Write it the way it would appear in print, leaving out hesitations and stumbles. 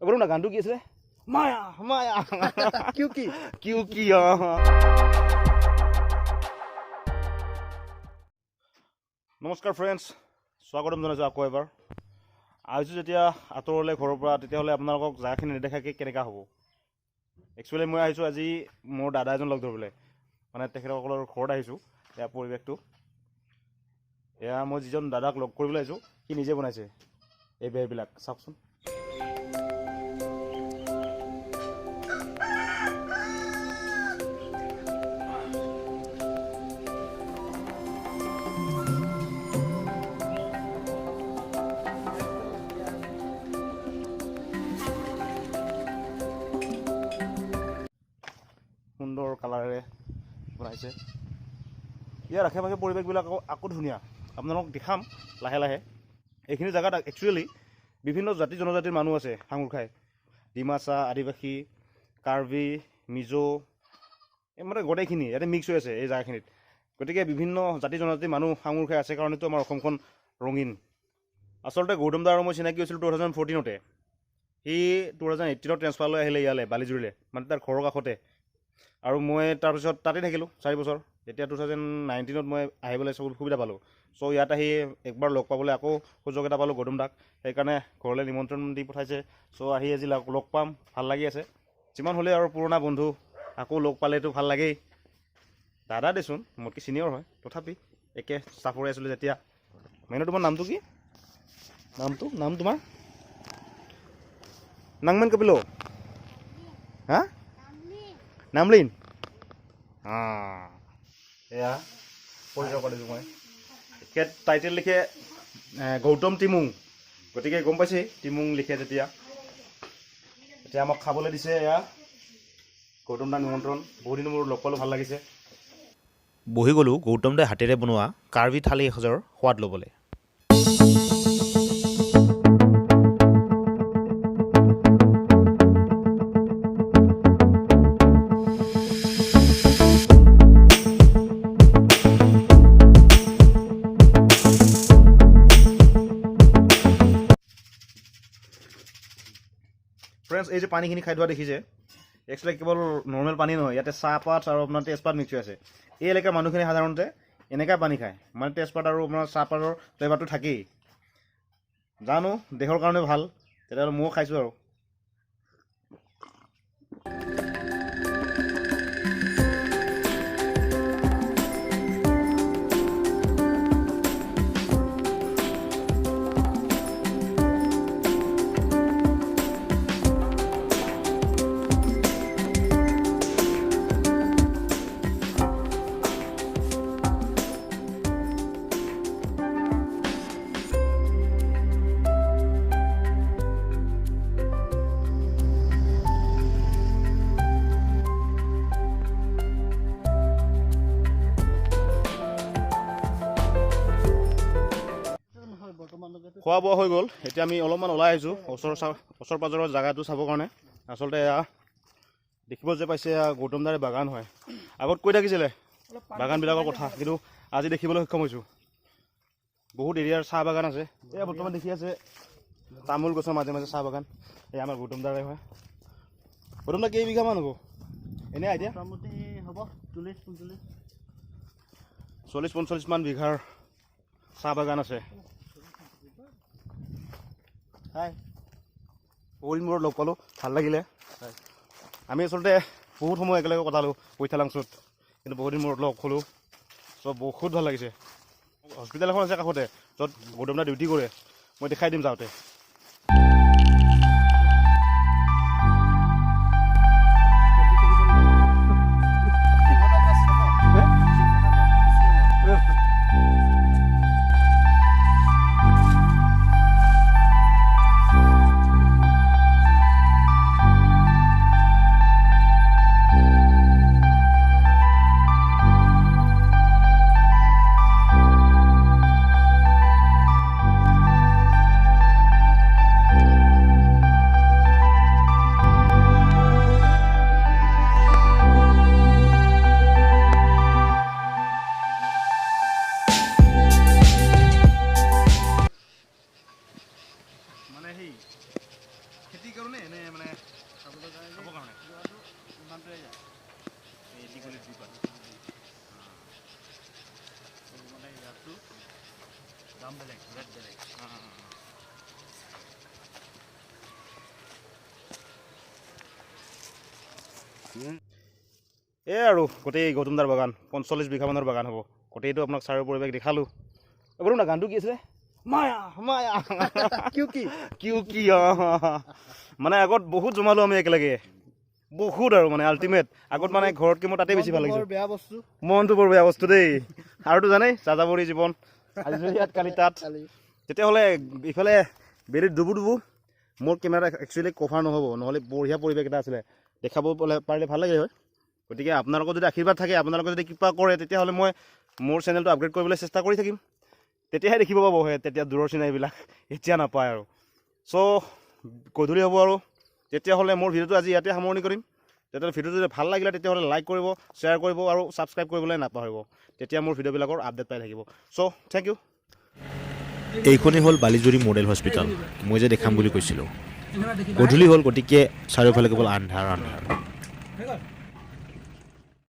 বলো না গানটো কি আছিলে মায়া মায়া কি কি নমস্কাৰ ফ্ৰেণ্ডছ, স্বাগতম জনাইছোঁ আকৌ এবাৰ। আহিছোঁ যেতিয়া আঁতৰলৈ ঘৰৰ পৰা, তেতিয়াহ'লে আপোনালোকক জেগাখিনি নেদেখাকৈ কেনেকুৱা হ'ব। একচুৱেলি মই আহিছোঁ আজি মোৰ দাদা এজন লগ ধৰিবলৈ, মানে তেখেতসকলৰ ঘৰত আহিছোঁ। ইয়াৰ পৰিৱেশটো এয়া মই যিজন দাদাক লগ কৰিবলৈ আহিছোঁ সি নিজে বনাইছে এই বেৰবিলাক, চাওকচোন। সুন্দৰ কালাৰেৰে বনাইছে। ইয়াৰ আশে পাশে পৰিৱেশবিলাক আকৌ ধুনীয়া, আপোনালোকক দেখাম লাহে লাহে। এইখিনি জেগাত একচুৱেলি বিভিন্ন জাতি জনজাতিৰ মানুহ আছে সাঙুৰ খাই। ডিমাচা, আদিবাসী, কাৰ্বি, মিজো, মানে গোটেইখিনি ইয়াতে মিক্স হৈ আছে এই জেগাখিনিত। গতিকে বিভিন্ন জাতি জনজাতিৰ মানুহ সাঙুৰ খাই আছে কাৰণেতো আমাৰ অসমখন ৰঙীন। আচলতে গৌতম দা আৰু মই চিনাকি হৈছিলোঁ 2014-তে। সি 2018-ত ট্ৰেন্সফাৰ লৈ আহিলে ইয়ালৈ বালিজুৰিলৈ, মানে তাৰ ঘৰৰ কাষতে। আৰু মই তাৰপিছত তাতে থাকিলোঁ 4 বছৰ। এতিয়া 2019-ত মই আহিবলৈ সুবিধা পালোঁ। চ' ইয়াত আহি একবাৰ লগ পাবলৈ আকৌ সুযোগ এটা পালোঁ গৌতম দাক, সেইকাৰণে ঘৰলৈ নিমন্ত্ৰণ দি পঠাইছে। চ' আহি আজি লগ পাম, ভাল লাগি আছে। যিমান হ'লে আৰু পুৰণা বন্ধু আকৌ লগ পালেতো ভাল লাগেই। দাদা দেচোন, মোতকৈ ছিনিয়ৰ হয়, তথাপি একে ষ্টাফৰে আছিলোঁ যেতিয়া। মেইন তোমাৰ নামটো কি? নাম তোমাৰ নাংমেন কপিল হা নামলিন। এয়া পৰিচয় কৰিছোঁ মই। ইয়াত টাইটেল লিখে গৌতম টিমুং, গতিকে গম পাইছেই টিমুং লিখে যেতিয়া। এতিয়া আমাক খাবলৈ দিছে এয়া গৌতম দাৰ নিমন্ত্ৰণ। বহুদিন মোৰ লগ পালোঁ, ভাল লাগিছে। বহি গ'লোঁ গৌতম দাই হাতেৰে বনোৱা কাৰ্বি থালি এসাজৰ সোৱাদ ল'বলৈ। ফ্ৰেণ্ডছ, এই যে পানীখিনি খাই ধোৱা দেখিছে, একচুৱেলি কেৱল নৰ্মেল পানী নহয়, ইয়াতে চাহপাত আৰু আপোনাৰ তেজপাত মিক্স হৈ আছে। এই এলেকাৰ মানুহখিনি সাধাৰণতে এনেকৈ পানী খায়, মানে তেজপাত আৰু আপোনাৰ চাহপাতৰ ফ্লেভাৰটো থাকেই। জানো দেহৰ কাৰণে ভাল, তেতিয়াহ'লে ময়ো খাইছোঁ আৰু। খোৱা বোৱা হৈ গ'ল, এতিয়া আমি অলপমান ওলাই আহিছোঁ ওচৰ পাজৰৰ জেগাটো চাবৰ কাৰণে। আচলতে এয়া দেখিব যে পাইছে এয়া গৌতম দাৰে বাগান হয়। আগত কৈ থাকিছিলে বাগানবিলাকৰ কথা, কিন্তু আজি দেখিবলৈ সক্ষম হৈছোঁ। বহুত এৰিয়াৰ চাহ বাগান আছে। এয়া বৰ্তমান দেখি আছে তামোল গছৰ মাজে মাজে চাহ বাগান। এয়া আমাৰ গৌতম দাৰে হয়। গৌতম দা কেইবিঘামান হ'ব এনে আইডিয়া? মোটামুটি হ'ব 40-45 মান বিঘাৰ চাহ বাগান আছে। বহুদিন মূৰত লগ পালোঁ, ভাল লাগিলে। আমি আচলতে বহুত সময় একেলগে কটালোঁ পইথালাংচুত, কিন্তু বহুদিন মূৰত লগ হ'লোঁ। চ' বহুত ভাল লাগিছে। হস্পিটেল এখন আছে কাষতে, য'ত গৌতম দা ডিউটি কৰে, মই দেখাই দিম যাওঁতে। কাৰণে এনে মানে খাবৰ কাৰণে ইমানটোৱে যায় এই দীঘলীত দুপাত মানে ইয়াতো দাম বেলেগ ৰেট বেলেগ এই আৰু গোটেই গৌতমদাৰ বাগান 45 বিঘামানৰ বাগান হ'ব গোটেইটো আপোনাক চাৰিও পৰিৱেশ দেখালোঁ বাৰু না গানটো কি আছিলে মায়া মায়া কি মানে আগত বহুত জমালোঁ আমি একেলগে বহুত আৰু মানে আল্টিমেট আগত মানে ঘৰতকৈ মই তাতেই বেছি ভাল লাগিছে বেয়া বস্তু মনটো বৰ বেয়া বস্তু দেই আৰুতো জানেই যাযাবৰী জীৱন আজি ইয়াত কালি তাত তেতিয়াহ'লে ইফালে বেলিত ডুবু মোৰ কেমেৰা একচুৱেলি কভাৰ নহ'লে বঢ়িয়া পৰিৱেশ এটা আছিলে দেখাব পাৰিলে ভাল লাগিলে হয় গতিকে আপোনালোকৰ যদি আশীৰ্বাদ থাকে আপোনালোকে যদি কৃপা কৰে তেতিয়াহ'লে মই মোৰ চেনেলটো আপগ্ৰেড কৰিবলৈ চেষ্টা কৰি থাকিম তেতিয়াহে দেখিব পাব তেতিয়া দূৰৰ চিনাৰিবিলাক এতিয়া নাপায় আৰু চ' গধূলি হ'ব আৰু তেতিয়াহ'লে মোৰ ভিডিঅ'টো আজি ইয়াতে সামৰণি কৰিম তেতিয়াহ'লে ভিডিঅ'টো যদি ভাল লাগিলে তেতিয়াহ'লে লাইক কৰিব শ্বেয়াৰ কৰিব আৰু ছাবস্ক্ৰাইব কৰিবলৈ নাপাহৰিব তেতিয়া মোৰ ভিডিঅ'বিলাকৰ আপডেট পাই থাকিব চ' থেংক ইউ এইখনেই হ'ল বালিজুৰি মডেল হস্পিটেল মই যে দেখাম বুলি কৈছিলোঁ গধূলি হ'ল গতিকে চাৰিওফালে কেৱল আন্ধাৰ